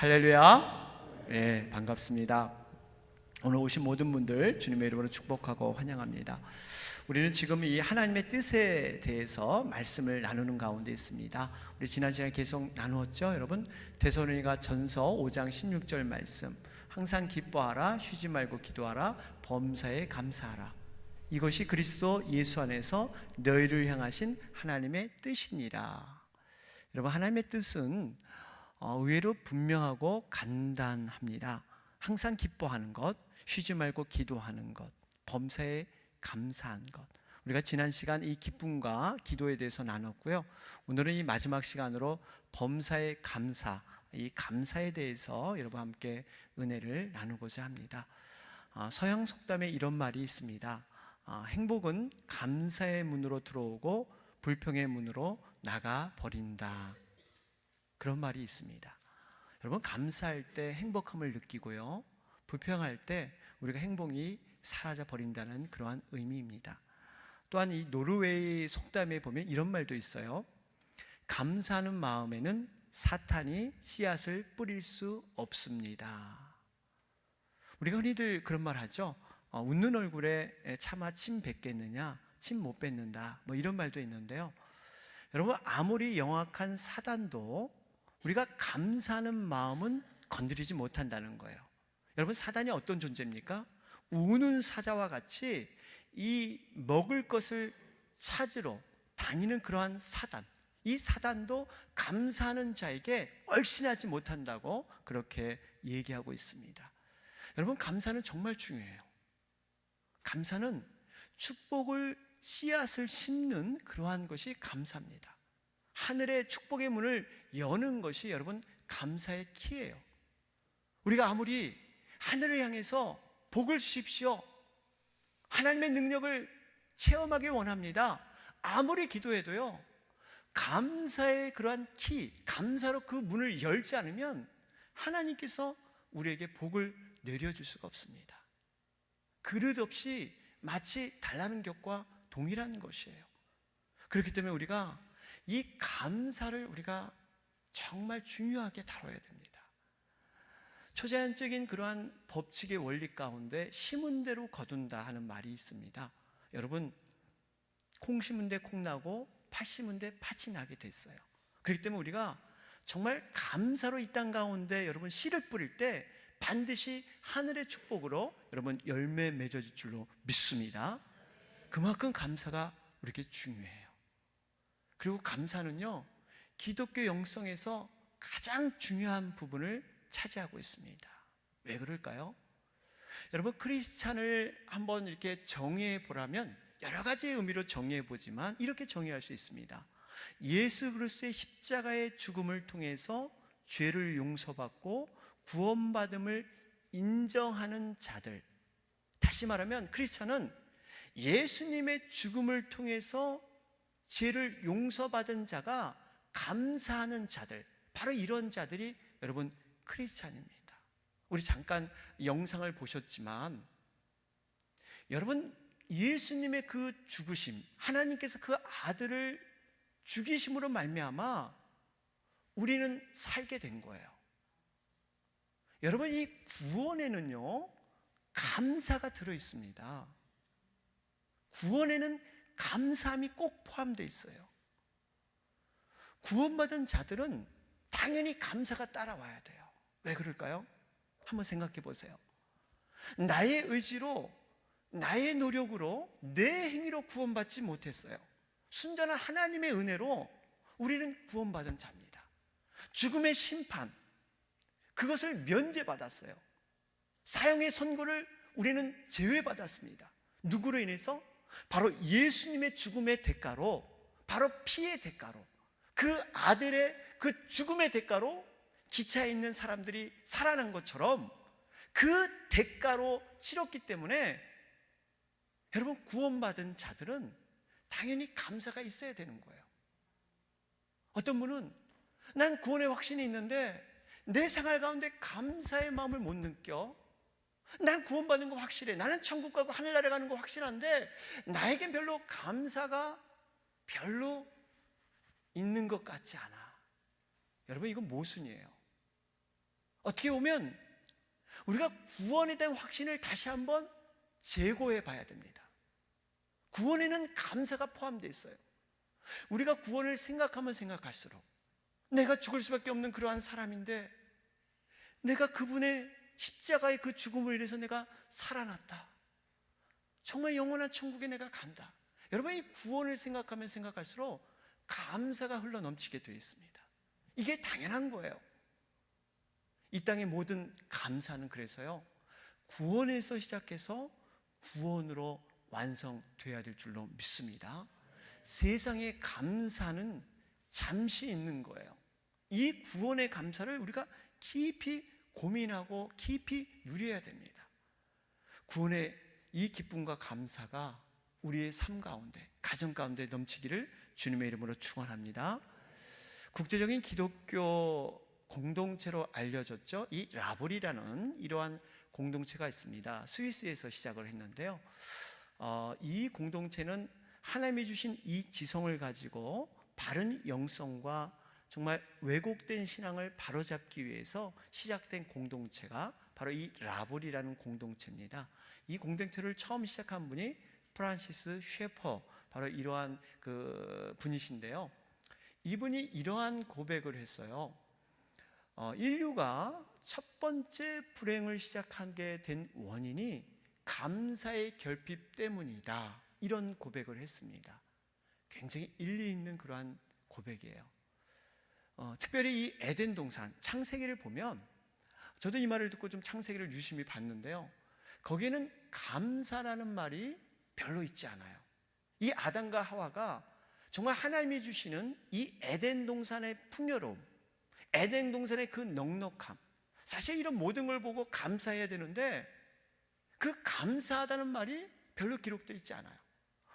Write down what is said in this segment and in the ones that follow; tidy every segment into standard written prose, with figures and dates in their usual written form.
할렐루야. 네, 반갑습니다. 오늘 오신 모든 분들 주님의 이름으로 축복하고 환영합니다. 우리는 지금 이 하나님의 뜻에 대해서 말씀을 나누는 가운데 있습니다. 우리 지난 시간에 계속 나누었죠, 여러분? 데살로니가 전서 5장 16절 말씀, 항상 기뻐하라, 쉬지 말고 기도하라, 범사에 감사하라. 이것이 그리스도 예수 안에서 너희를 향하신 하나님의 뜻이니라. 여러분, 하나님의 뜻은 의외로 분명하고 간단합니다. 항상 기뻐하는 것, 쉬지 말고 기도하는 것, 범사에 감사한 것. 우리가 지난 시간 이 기쁨과 기도에 대해서 나눴고요. 오늘은 이 마지막 시간으로 범사에 감사, 이 감사에 대해서 여러분과 함께 은혜를 나누고자 합니다. 서양 속담에 이런 말이 있습니다. 행복은 감사의 문으로 들어오고 불평의 문으로 나가 버린다. 그런 말이 있습니다. 여러분, 감사할 때 행복함을 느끼고요, 불평할 때 우리가 행복이 사라져 버린다는 그러한 의미입니다. 또한 이 노르웨이 속담에 보면 이런 말도 있어요. 감사하는 마음에는 사탄이 씨앗을 뿌릴 수 없습니다. 우리가 흔히들 그런 말 하죠. 웃는 얼굴에 차마 침 뱉겠느냐, 침 못 뱉는다, 뭐 이런 말도 있는데요. 여러분, 아무리 영악한 사단도 우리가 감사하는 마음은 건드리지 못한다는 거예요. 여러분, 사단이 어떤 존재입니까? 우는 사자와 같이 이 먹을 것을 찾으러 다니는 그러한 사단, 이 사단도 감사하는 자에게 얼씬하지 못한다고 그렇게 얘기하고 있습니다. 여러분, 감사는 정말 중요해요. 감사는 축복을 씨앗을 심는 그러한 것이 감사입니다. 하늘의 축복의 문을 여는 것이 여러분 감사의 키예요. 우리가 아무리 하늘을 향해서 복을 주십시오, 하나님의 능력을 체험하길 원합니다, 아무리 기도해도요, 감사의 그러한 키, 감사로 그 문을 열지 않으면 하나님께서 우리에게 복을 내려줄 수가 없습니다. 그릇 없이 마치 달라는 격과 동일한 것이에요. 그렇기 때문에 우리가 이 감사를 우리가 정말 중요하게 다뤄야 됩니다. 초자연적인 그러한 법칙의 원리 가운데 심은 대로 거둔다 하는 말이 있습니다. 여러분, 콩 심은 데 콩 나고 팥 심은 데 팥이 나게 됐어요. 그렇기 때문에 우리가 정말 감사로 이 땅 가운데 여러분 씨를 뿌릴 때 반드시 하늘의 축복으로 여러분 열매 맺어질 줄로 믿습니다. 그만큼 감사가 우리에게 중요해요. 그리고 감사는요, 기독교 영성에서 가장 중요한 부분을 차지하고 있습니다. 왜 그럴까요? 여러분, 크리스찬을 한번 이렇게 정의해 보라면 여러 가지 의미로 정의해 보지만 이렇게 정의할 수 있습니다. 예수 그리스도의 십자가의 죽음을 통해서 죄를 용서받고 구원받음을 인정하는 자들, 다시 말하면 크리스찬은 예수님의 죽음을 통해서 죄를 용서받은 자가 감사하는 자들, 바로 이런 자들이 여러분 크리스찬입니다. 우리 잠깐 영상을 보셨지만 여러분, 예수님의 그 죽으심, 하나님께서 그 아들을 죽이심으로 말미암아 우리는 살게 된 거예요. 여러분, 이 구원에는요 감사가 들어 있습니다. 구원에는 감사함이 꼭 포함되어 있어요. 구원받은 자들은 당연히 감사가 따라와야 돼요. 왜 그럴까요? 한번 생각해 보세요. 나의 의지로, 나의 노력으로, 내 행위로 구원받지 못했어요. 순전한 하나님의 은혜로 우리는 구원받은 자입니다. 죽음의 심판, 그것을 면제받았어요. 사형의 선고를 우리는 제외받았습니다. 누구로 인해서? 바로 예수님의 죽음의 대가로, 바로 피의 대가로, 그 아들의 그 죽음의 대가로 기차에 있는 사람들이 살아난 것처럼 그 대가로 치렀기 때문에 여러분, 구원받은 자들은 당연히 감사가 있어야 되는 거예요. 어떤 분은 난 구원의 확신이 있는데 내 생활 가운데 감사의 마음을 못 느껴. 난 구원받는 거 확실해. 나는 천국 가고 하늘나라 가는 거 확실한데 나에겐 별로 감사가 별로 있는 것 같지 않아. 여러분, 이건 모순이에요. 어떻게 보면 우리가 구원에 대한 확신을 다시 한번 재고해 봐야 됩니다. 구원에는 감사가 포함되어 있어요. 우리가 구원을 생각하면 생각할수록 내가 죽을 수밖에 없는 그러한 사람인데 내가 그분의 십자가의 그 죽음을 인해서 내가 살아났다. 정말 영원한 천국에 내가 간다. 여러분, 이 구원을 생각하면 생각할수록 감사가 흘러넘치게 되어 있습니다. 이게 당연한 거예요. 이 땅의 모든 감사는 그래서요, 구원에서 시작해서 구원으로 완성돼야 될 줄로 믿습니다. 세상의 감사는 잠시 있는 거예요. 이 구원의 감사를 우리가 깊이 고민하고 깊이 누려야 됩니다. 구원의 이 기쁨과 감사가 우리의 삶 가운데, 가정 가운데 넘치기를 주님의 이름으로 축원합니다. 국제적인 기독교 공동체로 알려졌죠. 이 라볼이라는 이러한 공동체가 있습니다. 스위스에서 시작을 했는데요, 이 공동체는 하나님이 주신 이 지성을 가지고 바른 영성과 정말 왜곡된 신앙을 바로잡기 위해서 시작된 공동체가 바로 이 라볼이라는 공동체입니다. 이 공동체를 처음 시작한 분이 프란시스 셰퍼, 바로 이러한 그 분이신데요, 이분이 이러한 고백을 했어요. 인류가 첫 번째 불행을 시작하게 된 원인이 감사의 결핍 때문이다, 이런 고백을 했습니다. 굉장히 일리 있는 그러한 고백이에요. 특별히 이 에덴 동산 창세기를 보면, 저도 이 말을 듣고 좀 창세기를 유심히 봤는데요, 거기에는 감사라는 말이 별로 있지 않아요. 이 아담과 하와가 정말 하나님이 주시는 이 에덴 동산의 풍요로움, 에덴 동산의 그 넉넉함, 사실 이런 모든 걸 보고 감사해야 되는데 그 감사하다는 말이 별로 기록되어 있지 않아요.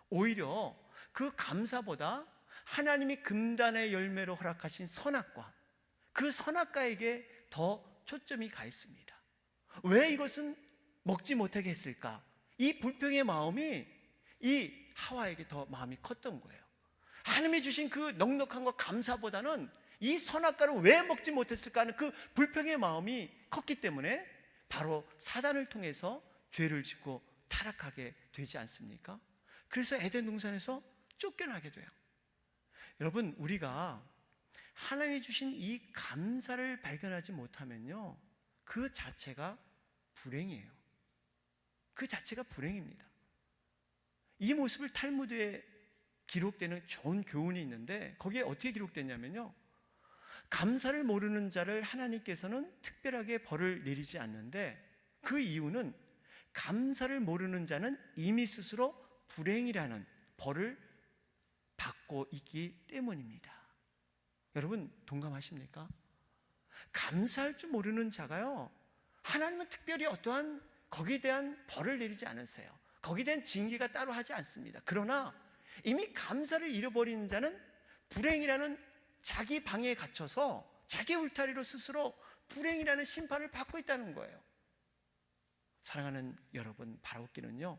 오히려 그 감사보다 하나님이 금단의 열매로 허락하신 선악과, 그 선악과에게 더 초점이 가 있습니다. 왜 이것은 먹지 못하게 했을까? 이 불평의 마음이 이 하와에게 더 마음이 컸던 거예요. 하나님이 주신 그 넉넉함과 감사보다는 이 선악과를 왜 먹지 못했을까 하는 그 불평의 마음이 컸기 때문에 바로 사단을 통해서 죄를 짓고 타락하게 되지 않습니까? 그래서 에덴 동산에서 쫓겨나게 돼요. 여러분, 우리가 하나님이 주신 이 감사를 발견하지 못하면요, 그 자체가 불행이에요. 그 자체가 불행입니다. 이 모습을 탈무드에 기록되는 좋은 교훈이 있는데, 거기에 어떻게 기록됐냐면요, 감사를 모르는 자를 하나님께서는 특별하게 벌을 내리지 않는데, 그 이유는 감사를 모르는 자는 이미 스스로 불행이라는 벌을 받고 있기 때문입니다. 여러분, 동감하십니까? 감사할 줄 모르는 자가요, 하나님은 특별히 어떠한 거기에 대한 벌을 내리지 않으세요. 거기에 대한 징계가 따로 하지 않습니다. 그러나 이미 감사를 잃어버리는 자는 불행이라는 자기 방에 갇혀서 자기 울타리로 스스로 불행이라는 심판을 받고 있다는 거예요. 사랑하는 여러분, 바라옵기는요,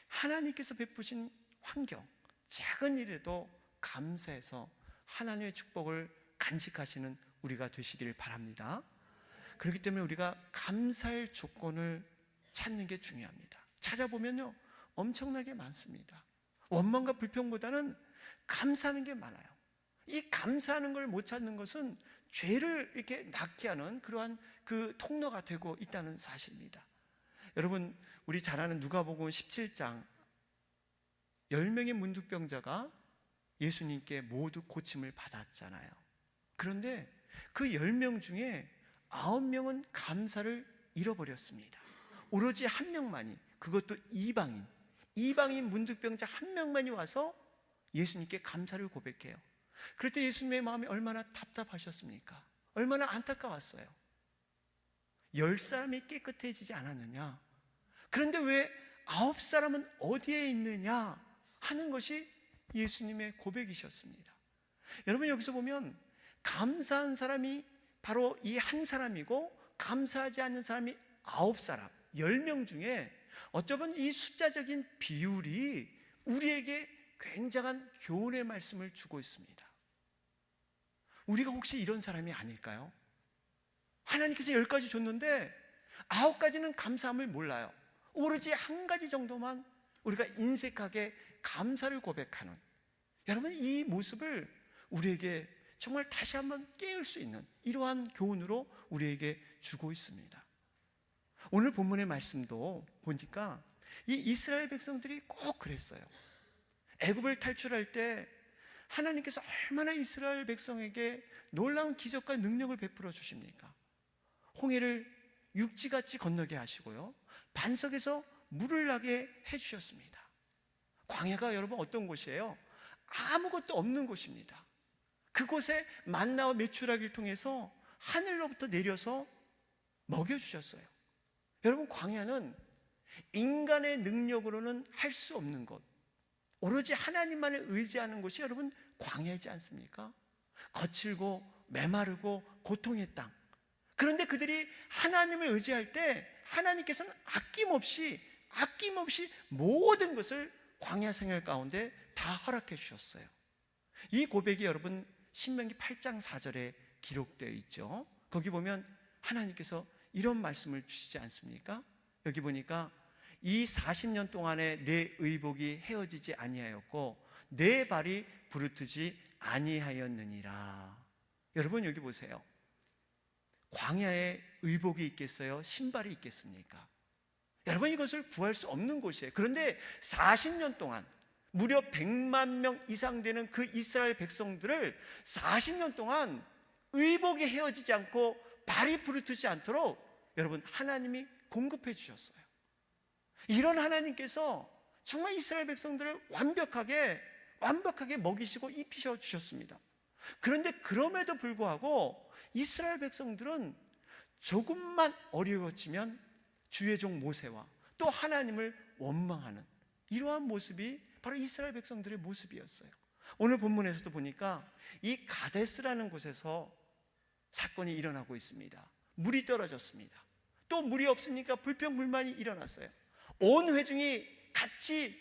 하나님께서 베푸신 환경, 작은 일에도 감사해서 하나님의 축복을 간직하시는 우리가 되시기를 바랍니다. 그렇기 때문에 우리가 감사할 조건을 찾는 게 중요합니다. 찾아보면요, 엄청나게 많습니다. 원망과 불평보다는 감사하는 게 많아요. 이 감사하는 걸 못 찾는 것은 죄를 이렇게 낳게 하는 그러한 그 통로가 되고 있다는 사실입니다. 여러분, 우리 잘 아는 누가복음 17장 10명의 문둥병자가 예수님께 모두 고침을 받았잖아요. 그런데 그 10명 중에 9명은 감사를 잃어버렸습니다. 오로지 한 명만이, 그것도 이방인 문둥병자 한 명만이 와서 예수님께 감사를 고백해요. 그럴 때 예수님의 마음이 얼마나 답답하셨습니까? 얼마나 안타까웠어요. 10사람이 깨끗해지지 않았느냐? 그런데 왜 9사람은 어디에 있느냐? 하는 것이 예수님의 고백이셨습니다. 여러분, 여기서 보면 감사한 사람이 바로 이 한 사람이고, 감사하지 않는 사람이 9사람, 10명 중에 어쩌면 이 숫자적인 비율이 우리에게 굉장한 교훈의 말씀을 주고 있습니다. 우리가 혹시 이런 사람이 아닐까요? 하나님께서 10가지 줬는데 9가지는 감사함을 몰라요. 오로지 한 가지 정도만 우리가 인색하게 감사를 고백하는, 여러분 이 모습을 우리에게 정말 다시 한번 깨울 수 있는 이러한 교훈으로 우리에게 주고 있습니다. 오늘 본문의 말씀도 보니까 이 이스라엘 백성들이 꼭 그랬어요. 애굽을 탈출할 때 하나님께서 얼마나 이스라엘 백성에게 놀라운 기적과 능력을 베풀어 주십니까? 홍해를 육지같이 건너게 하시고요, 반석에서 물을 나게 해주셨습니다. 광야가 여러분 어떤 곳이에요? 아무것도 없는 곳입니다. 그곳에 만나와 메추라기를 통해서 하늘로부터 내려서 먹여주셨어요. 여러분 광야는 인간의 능력으로는 할 수 없는 것, 오로지 하나님만을 의지하는 곳이 여러분 광야이지 않습니까? 거칠고 메마르고 고통의 땅. 그런데 그들이 하나님을 의지할 때 하나님께서는 아낌없이 모든 것을 광야 생활 가운데 다 허락해 주셨어요. 이 고백이 여러분 신명기 8장 4절에 기록되어 있죠. 거기 보면 하나님께서 이런 말씀을 주시지 않습니까? 여기 보니까 이 40년 동안에 내 의복이 헤어지지 아니하였고 내 발이 부르트지 아니하였느니라. 여러분 여기 보세요. 광야에 의복이 있겠어요? 신발이 있겠습니까? 여러분 이것을 구할 수 없는 곳이에요. 그런데 40년 동안 무려 100만 명 이상 되는 그 이스라엘 백성들을 40년 동안 의복이 헤어지지 않고 발이 부르트지 않도록 여러분 하나님이 공급해 주셨어요. 이런 하나님께서 정말 이스라엘 백성들을 완벽하게 먹이시고 입히셔 주셨습니다. 그런데 그럼에도 불구하고 이스라엘 백성들은 조금만 어려워지면 주의 종 모세와 또 하나님을 원망하는 이러한 모습이 바로 이스라엘 백성들의 모습이었어요. 오늘 본문에서도 보니까 이 가데스라는 곳에서 사건이 일어나고 있습니다. 물이 떨어졌습니다. 또 물이 없으니까 불평불만이 일어났어요. 온 회중이 같이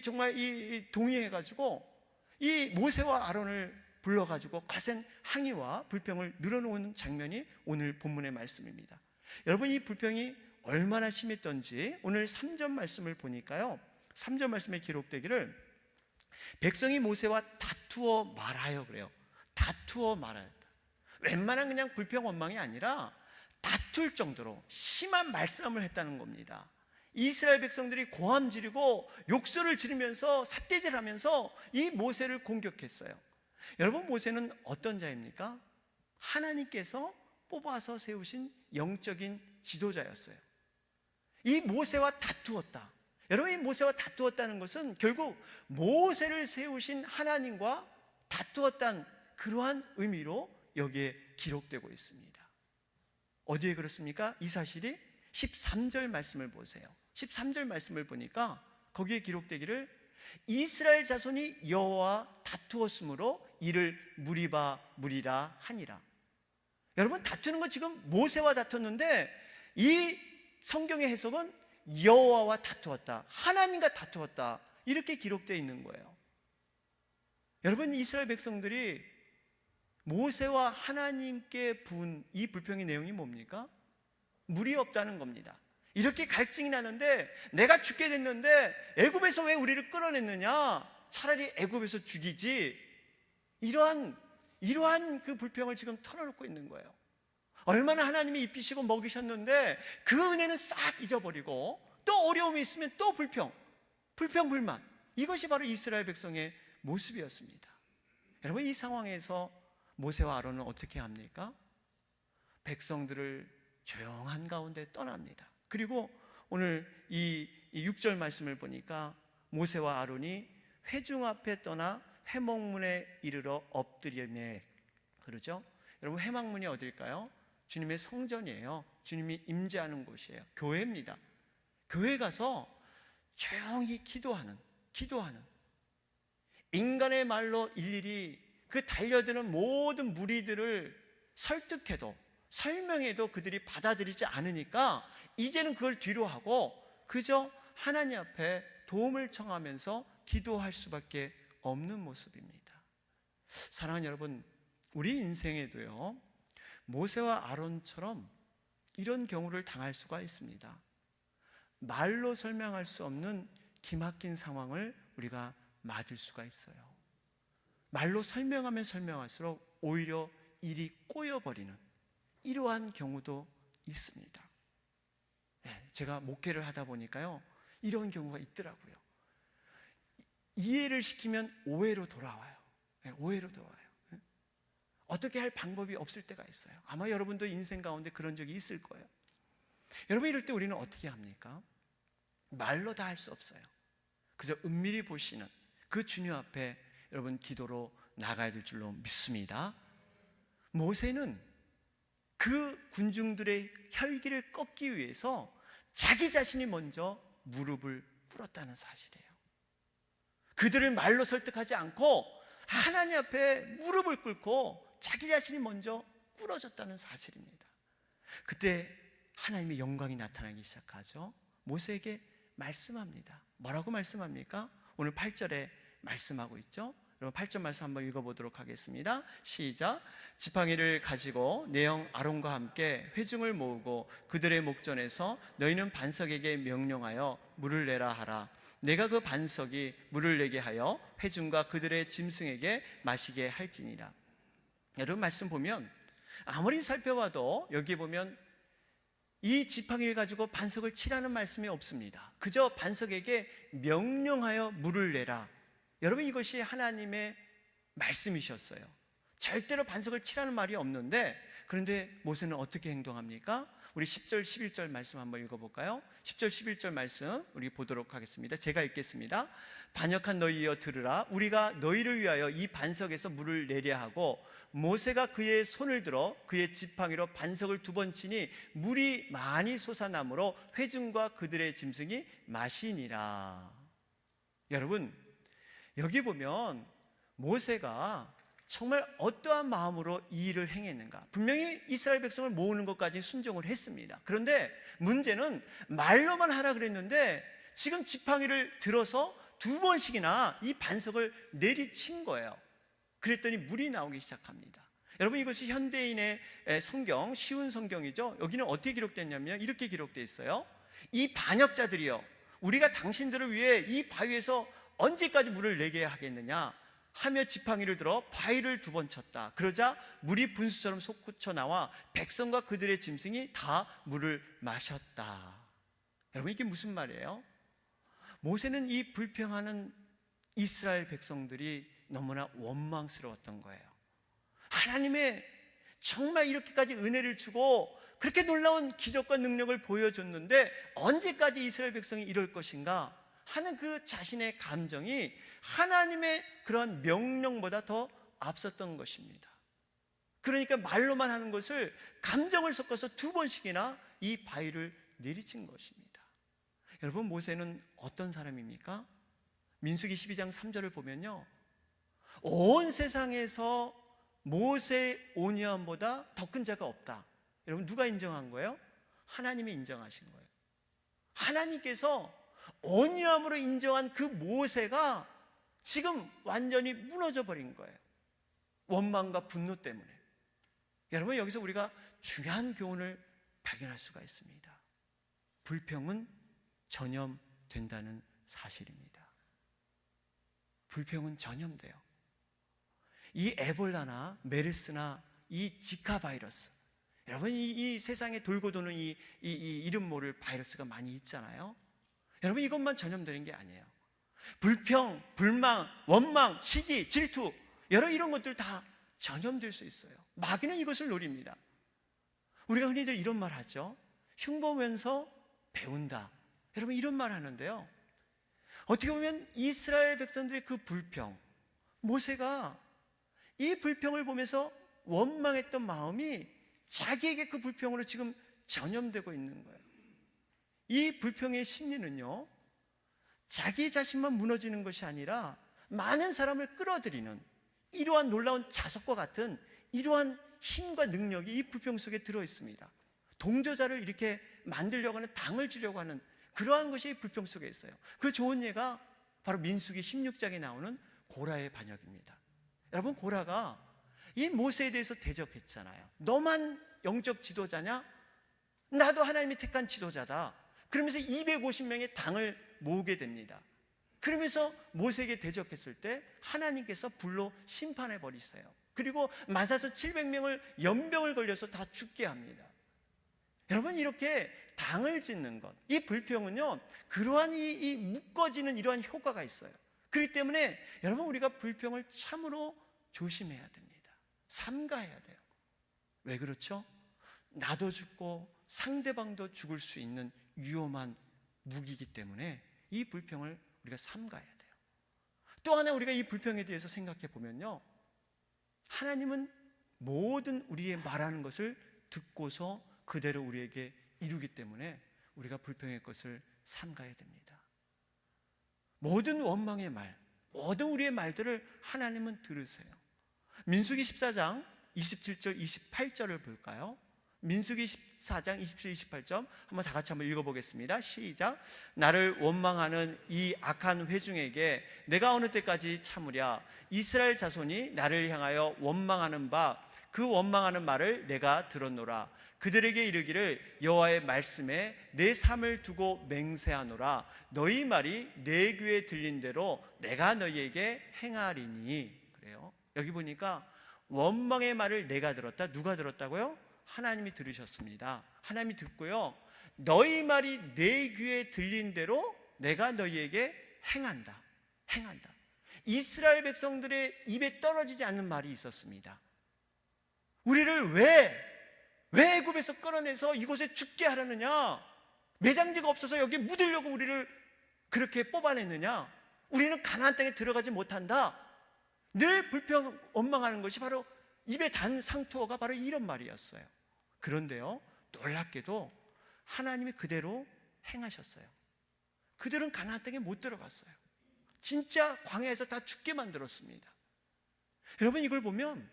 정말 동의해가지고 이 모세와 아론을 불러가지고 거센 항의와 불평을 늘어놓은 장면이 오늘 본문의 말씀입니다. 여러분 이 불평이 얼마나 심했던지 오늘 3절 말씀을 보니까요, 3절 말씀에 기록되기를 백성이 모세와 다투어 말하여 그래요. 다투어 말하였다. 웬만한 그냥 불평 원망이 아니라 다툴 정도로 심한 말싸움을 했다는 겁니다. 이스라엘 백성들이 고함 지르고 욕설을 지르면서 삿대질하면서 이 모세를 공격했어요. 여러분 모세는 어떤 자입니까? 하나님께서 뽑아서 세우신 영적인 지도자였어요. 이 모세와 다투었다. 여러분 이 모세와 다투었다는 것은 결국 모세를 세우신 하나님과 다투었다는 그러한 의미로 여기에 기록되고 있습니다. 어디에 그렇습니까? 이 사실이 13절 말씀을 보세요. 13절 말씀을 보니까 거기에 기록되기를 이스라엘 자손이 여호와와 다투었으므로 이를 무리라 하니라. 여러분 다투는 건 지금 모세와 다퉜는데 이 성경의 해석은 여호와와 다투었다, 하나님과 다투었다 이렇게 기록되어 있는 거예요. 여러분 이스라엘 백성들이 모세와 하나님께 부은 이 불평의 내용이 뭡니까? 물이 없다는 겁니다. 이렇게 갈증이 나는데 내가 죽게 됐는데 애굽에서 왜 우리를 끌어냈느냐, 차라리 애굽에서 죽이지, 이러한 그 불평을 지금 털어놓고 있는 거예요. 얼마나 하나님이 입히시고 먹이셨는데 그 은혜는 싹 잊어버리고 또 어려움이 있으면 또 불평 불만, 이것이 바로 이스라엘 백성의 모습이었습니다. 여러분 이 상황에서 모세와 아론은 어떻게 합니까? 백성들을 조용한 가운데 떠납니다. 그리고 오늘 이 6절 말씀을 보니까 모세와 아론이 회중 앞에 떠나 회막문에 이르러 엎드리매 그러죠. 여러분 회막문이 어딜까요? 주님의 성전이에요. 주님이 임재하는 곳이에요. 교회입니다. 교회 가서 조용히 기도하는 인간의 말로 일일이 그 달려드는 모든 무리들을 설득해도 설명해도 그들이 받아들이지 않으니까 이제는 그걸 뒤로 하고 그저 하나님 앞에 도움을 청하면서 기도할 수밖에 없는 모습입니다. 사랑하는 여러분, 우리 인생에도요 모세와 아론처럼 이런 경우를 당할 수가 있습니다. 말로 설명할 수 없는 기막힌 상황을 우리가 맞을 수가 있어요. 말로 설명하면 설명할수록 오히려 일이 꼬여버리는 이러한 경우도 있습니다. 제가 목회를 하다 보니까요, 이런 경우가 있더라고요. 이해를 시키면 오해로 돌아와요. 오해로 돌아와요. 어떻게 할 방법이 없을 때가 있어요. 아마 여러분도 인생 가운데 그런 적이 있을 거예요. 여러분, 이럴 때 우리는 어떻게 합니까? 말로 다 할 수 없어요. 그저 은밀히 보시는 그 주님 앞에 여러분 기도로 나가야 될 줄로 믿습니다. 모세는 그 군중들의 혈기를 꺾기 위해서 자기 자신이 먼저 무릎을 꿇었다는 사실이에요. 그들을 말로 설득하지 않고 하나님 앞에 무릎을 꿇고 자기 자신이 먼저 꿇어졌다는 사실입니다. 그때 하나님의 영광이 나타나기 시작하죠. 모세에게 말씀합니다. 뭐라고 말씀합니까? 오늘 8절에 말씀하고 있죠. 여러분 8절 말씀 한번 읽어보도록 하겠습니다. 시작. 지팡이를 가지고 내 형 아론과 함께 회중을 모으고 그들의 목전에서 너희는 반석에게 명령하여 물을 내라 하라. 내가 그 반석이 물을 내게 하여 회중과 그들의 짐승에게 마시게 할지니라. 여러분 말씀 보면 아무리 살펴봐도 여기 보면 이 지팡이를 가지고 반석을 치라는 말씀이 없습니다. 그저 반석에게 명령하여 물을 내라. 여러분 이것이 하나님의 말씀이셨어요. 절대로 반석을 치라는 말이 없는데, 그런데 모세는 어떻게 행동합니까? 우리 10절 11절 말씀 한번 읽어볼까요? 10절 11절 말씀 우리 보도록 하겠습니다. 제가 읽겠습니다. 반역한 너희여 들으라. 우리가 너희를 위하여 이 반석에서 물을 내려 하고 모세가 그의 손을 들어 그의 지팡이로 반석을 2번 치니 물이 많이 솟아나므로 회중과 그들의 짐승이 마시니라. 여러분 여기 보면 모세가 정말 어떠한 마음으로 이 일을 행했는가? 분명히 이스라엘 백성을 모으는 것까지 순종을 했습니다. 그런데 문제는 말로만 하라 그랬는데 지금 지팡이를 들어서 2번씩이나 이 반석을 내리친 거예요. 그랬더니 물이 나오기 시작합니다. 여러분 이것이 현대인의 성경, 쉬운 성경이죠. 여기는 어떻게 기록됐냐면 이렇게 기록되어 있어요. 이 반역자들이여, 우리가 당신들을 위해 이 바위에서 언제까지 물을 내게 하겠느냐 하며 지팡이를 들어 바위를 2번 쳤다. 그러자 물이 분수처럼 솟구쳐 나와 백성과 그들의 짐승이 다 물을 마셨다. 여러분 이게 무슨 말이에요? 모세는 이 불평하는 이스라엘 백성들이 너무나 원망스러웠던 거예요. 하나님의 정말 이렇게까지 은혜를 주고 그렇게 놀라운 기적과 능력을 보여줬는데 언제까지 이스라엘 백성이 이럴 것인가 하는 그 자신의 감정이 하나님의 그런 명령보다 더 앞섰던 것입니다. 그러니까 말로만 하는 것을 감정을 섞어서 2번씩이나 이 바위를 내리친 것입니다. 여러분 모세는 어떤 사람입니까? 민수기 12장 3절을 보면요, 온 세상에서 모세 온유함보다 더 큰 자가 없다. 여러분 누가 인정한 거예요? 하나님이 인정하신 거예요. 하나님께서 온유함으로 인정한 그 모세가 지금 완전히 무너져 버린 거예요. 원망과 분노 때문에. 여러분 여기서 우리가 중요한 교훈을 발견할 수가 있습니다. 불평은 전염된다는 사실입니다. 불평은 전염돼요. 이 에볼라나 메르스나 이 지카 바이러스, 여러분 이 세상에 돌고 도는 이 이름 모를 바이러스가 많이 있잖아요. 여러분 이것만 전염되는 게 아니에요. 불평, 불망, 원망, 시기, 질투, 여러 이런 것들 다 전염될 수 있어요. 마귀는 이것을 노립니다. 우리가 흔히들 이런 말 하죠. 흉보면서 배운다. 여러분 이런 말 하는데요, 어떻게 보면 이스라엘 백성들의 그 불평, 모세가 이 불평을 보면서 원망했던 마음이 자기에게 그 불평으로 지금 전염되고 있는 거예요. 이 불평의 심리는요, 자기 자신만 무너지는 것이 아니라 많은 사람을 끌어들이는 이러한 놀라운 자석과 같은 이러한 힘과 능력이 이 불평 속에 들어 있습니다. 동조자를 이렇게 만들려고 하는, 당을 지려고 하는 그러한 것이 불평 속에 있어요. 그 좋은 예가 바로 민수기 16장에 나오는 고라의 반역입니다. 여러분 고라가 이 모세에 대해서 대적했잖아요. 너만 영적 지도자냐? 나도 하나님이 택한 지도자다. 그러면서 250명의 당을 모으게 됩니다. 그러면서 모세에게 대적했을 때 하나님께서 불로 심판해 버리세요. 그리고 맞아서 700명을 연병을 걸려서 다 죽게 합니다. 여러분, 이렇게 당을 짓는 것, 이 불평은요, 그러한 이 묶어지는 이러한 효과가 있어요. 그렇기 때문에 여러분, 우리가 불평을 참으로 조심해야 됩니다. 삼가해야 돼요. 왜 그렇죠? 나도 죽고 상대방도 죽을 수 있는 위험한 무기이기 때문에 이 불평을 우리가 삼가해야 돼요. 또 하나 우리가 이 불평에 대해서 생각해 보면요, 하나님은 모든 우리의 말하는 것을 듣고서 그대로 우리에게 이루기 때문에 우리가 불평의 것을 삼가야 됩니다. 모든 원망의 말, 모든 우리의 말들을 하나님은 들으세요. 민수기 14장 27절 28절을 볼까요? 민수기 14장 27, 28절 한번 다 같이 한번 읽어보겠습니다. 시작. 나를 원망하는 이 악한 회중에게 내가 어느 때까지 참으랴? 이스라엘 자손이 나를 향하여 원망하는 바 그 원망하는 말을 내가 들었노라. 그들에게 이르기를 여호와의 말씀에 내 삶을 두고 맹세하노라. 너희 말이 내 귀에 들린 대로 내가 너희에게 행하리니. 그래요. 여기 보니까 원망의 말을 내가 들었다. 누가 들었다고요? 하나님이 들으셨습니다. 하나님이 듣고요, 너희 말이 내 귀에 들린 대로 내가 너희에게 행한다. 행한다. 이스라엘 백성들의 입에 떨어지지 않는 말이 있었습니다. 우리를 왜 애굽에서 끌어내서 이곳에 죽게 하려느냐? 매장지가 없어서 여기 묻으려고 우리를 그렇게 뽑아냈느냐? 우리는 가나안 땅에 들어가지 못한다. 늘 불평 원망하는 것이 바로 입에 단 상투어가 바로 이런 말이었어요. 그런데요, 놀랍게도 하나님이 그대로 행하셨어요. 그들은 가나안 땅에 못 들어갔어요. 진짜 광야에서 다 죽게 만들었습니다. 여러분, 이걸 보면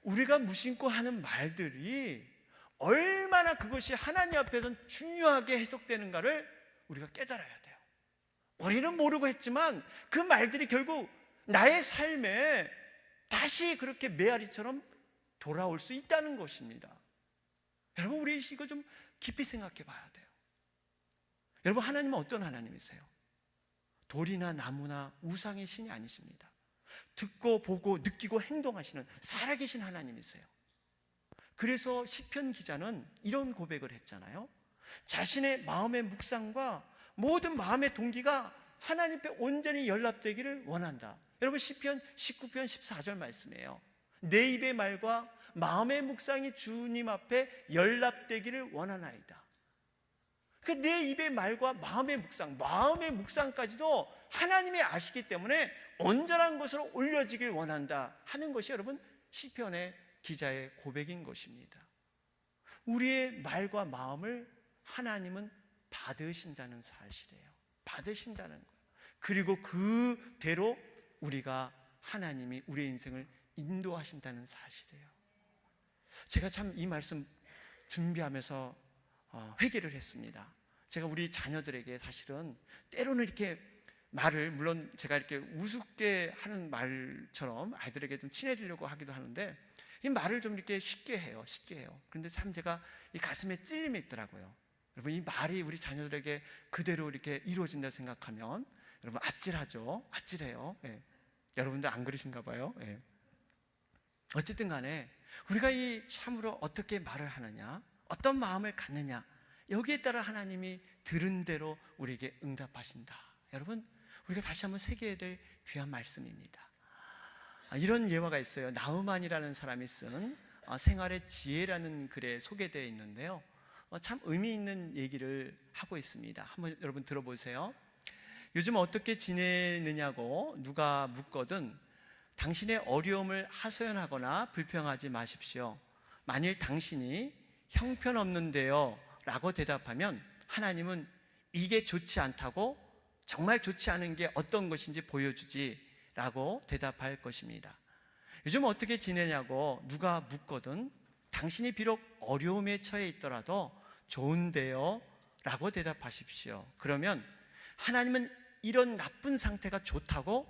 우리가 무심코 하는 말들이 얼마나 그것이 하나님 앞에서는 중요하게 해석되는가를 우리가 깨달아야 돼요. 우리는 모르고 했지만 그 말들이 결국 나의 삶에 다시 그렇게 메아리처럼 돌아올 수 있다는 것입니다. 여러분, 우리 이거 좀 깊이 생각해 봐야 돼요. 여러분, 하나님은 어떤 하나님이세요? 돌이나 나무나 우상의 신이 아니십니다. 듣고 보고 느끼고 행동하시는 살아계신 하나님이세요. 그래서 시편 기자는 이런 고백을 했잖아요. 자신의 마음의 묵상과 모든 마음의 동기가 하나님 앞에 온전히 연락되기를 원한다. 여러분, 시편 19편 14절 말씀이에요. 내 입의 말과 마음의 묵상이 주님 앞에 연락되기를 원하나이다. 내 입의 말과 마음의 묵상까지도 하나님이 아시기 때문에 온전한 것으로 올려지길 원한다 하는 것이 여러분 시편의 기자의 고백인 것입니다. 우리의 말과 마음을 하나님은 받으신다는 사실이에요. 받으신다는 거예요. 그리고 그대로 우리가 하나님이 우리의 인생을 인도하신다는 사실이에요. 제가 참 이 말씀 준비하면서 회개를 했습니다. 제가 우리 자녀들에게 사실은 때로는 이렇게 말을, 물론 제가 이렇게 우습게 하는 말처럼 아이들에게 좀 친해지려고 하기도 하는데 이 말을 좀 이렇게 쉽게 해요. 그런데 참 제가 이 가슴에 찔림이 있더라고요. 여러분, 이 말이 우리 자녀들에게 그대로 이렇게 이루어진다 생각하면 여러분 아찔하죠. 아찔해요. 예. 여러분들 안 그러신가 봐요. 예. 어쨌든 간에 우리가 이 참으로 어떻게 말을 하느냐, 어떤 마음을 갖느냐, 여기에 따라 하나님이 들은 대로 우리에게 응답하신다. 여러분, 우리가 다시 한번 새겨야 될 귀한 말씀입니다. 이런 예화가 있어요. 나흐만이라는 사람이 쓴 생활의 지혜라는 글에 소개되어 있는데요, 참 의미 있는 얘기를 하고 있습니다. 한번 여러분 들어보세요. 요즘 어떻게 지내느냐고 누가 묻거든 당신의 어려움을 하소연하거나 불평하지 마십시오. 만일 당신이 형편없는데요 라고 대답하면 하나님은 이게 좋지 않다고, 정말 좋지 않은 게 어떤 것인지 보여주지 라고 대답할 것입니다. 요즘 어떻게 지내냐고 누가 묻거든 당신이 비록 어려움에 처해 있더라도 좋은데요 라고 대답하십시오. 그러면 하나님은 이런 나쁜 상태가 좋다고,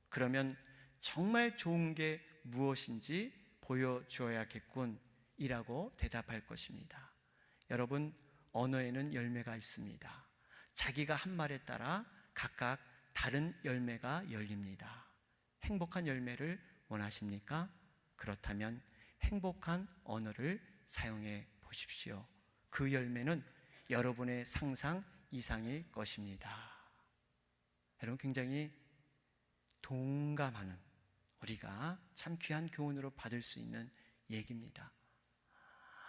그러면 정말 좋은 게 무엇인지 보여주어야겠군 이라고 대답할 것입니다. 여러분, 언어에는 열매가 있습니다. 자기가 한 말에 따라 각각 다른 열매가 열립니다. 행복한 열매를 원하십니까? 그렇다면 행복한 언어를 사용해 보십시오. 그 열매는 여러분의 상상 이상일 것입니다. 여러분, 굉장히 동감하는, 우리가 참 귀한 교훈으로 받을 수 있는 얘기입니다.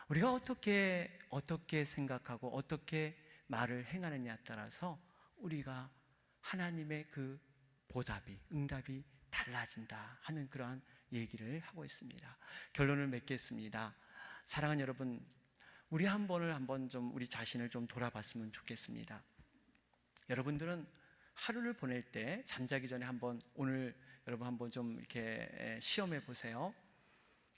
우리가 어떻게 생각하고 어떻게 말을 행하느냐에 따라서 우리가 하나님의 그 보답이, 응답이 달라진다 하는 그러한 얘기를 하고 있습니다. 결론을 맺겠습니다. 사랑하는 여러분, 우리 한번 좀 우리 자신을 좀 돌아봤으면 좋겠습니다. 여러분들은 하루를 보낼 때 잠자기 전에 오늘 여러분 한번 좀 이렇게 시험해 보세요.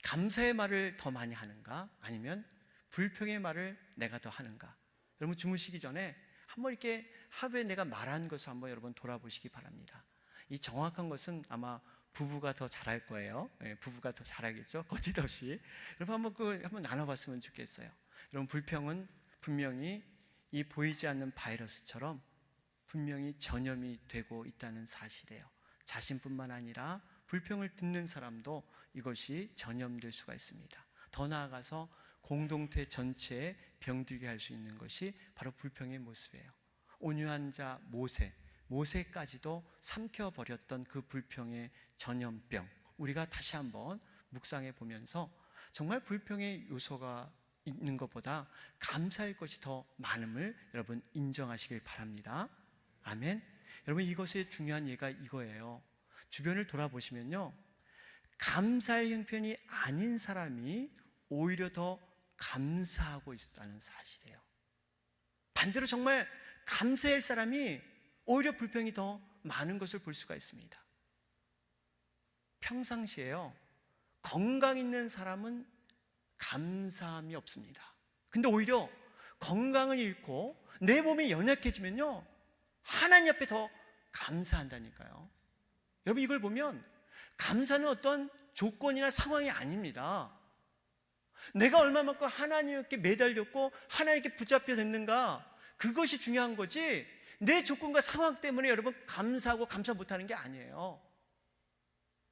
감사의 말을 더 많이 하는가? 아니면 불평의 말을 내가 더 하는가? 여러분, 주무시기 전에 한번 이렇게 하루에 내가 말한 것을 한번 여러분 돌아보시기 바랍니다. 이 정확한 것은 아마 부부가 더 잘할 거예요. 부부가 더 잘하겠죠? 거짓없이. 여러분 한번 나눠봤으면 좋겠어요. 여러분, 불평은 분명히 이 보이지 않는 바이러스처럼 분명히 전염이 되고 있다는 사실이에요. 자신뿐만 아니라 불평을 듣는 사람도 이것이 전염될 수가 있습니다. 더 나아가서 공동체 전체에 병들게 할 수 있는 것이 바로 불평의 모습이에요. 온유한 자 모세까지도 삼켜버렸던 그 불평의 전염병, 우리가 다시 한번 묵상해 보면서 정말 불평의 요소가 있는 것보다 감사할 것이 더 많음을 여러분 인정하시길 바랍니다. 아멘. 여러분, 이것의 중요한 예가 이거예요. 주변을 돌아보시면요, 감사의 형편이 아닌 사람이 오히려 더 감사하고 있다는 사실이에요. 반대로 정말 감사할 사람이 오히려 불평이 더 많은 것을 볼 수가 있습니다. 평상시에요, 건강 있는 사람은 감사함이 없습니다. 근데 오히려 건강을 잃고 내 몸이 연약해지면요, 하나님 앞에 더 감사한다니까요. 여러분, 이걸 보면 감사는 어떤 조건이나 상황이 아닙니다. 내가 얼마만큼 하나님께 매달렸고 하나님께 붙잡혀 됐는가, 그것이 중요한 거지, 내 조건과 상황 때문에 여러분 감사하고 감사 못하는 게 아니에요.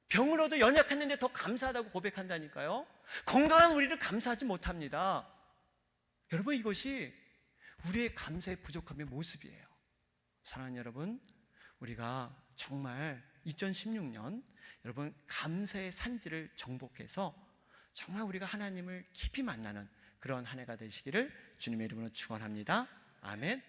병으로도 연약했는데 더 감사하다고 고백한다니까요. 건강한 우리를 감사하지 못합니다. 여러분, 이것이 우리의 감사의 부족함의 모습이에요. 사랑하는 여러분, 우리가 정말 2016년 여러분 감사의 산지를 정복해서 정말 우리가 하나님을 깊이 만나는 그런 한 해가 되시기를 주님의 이름으로 축원합니다. 아멘.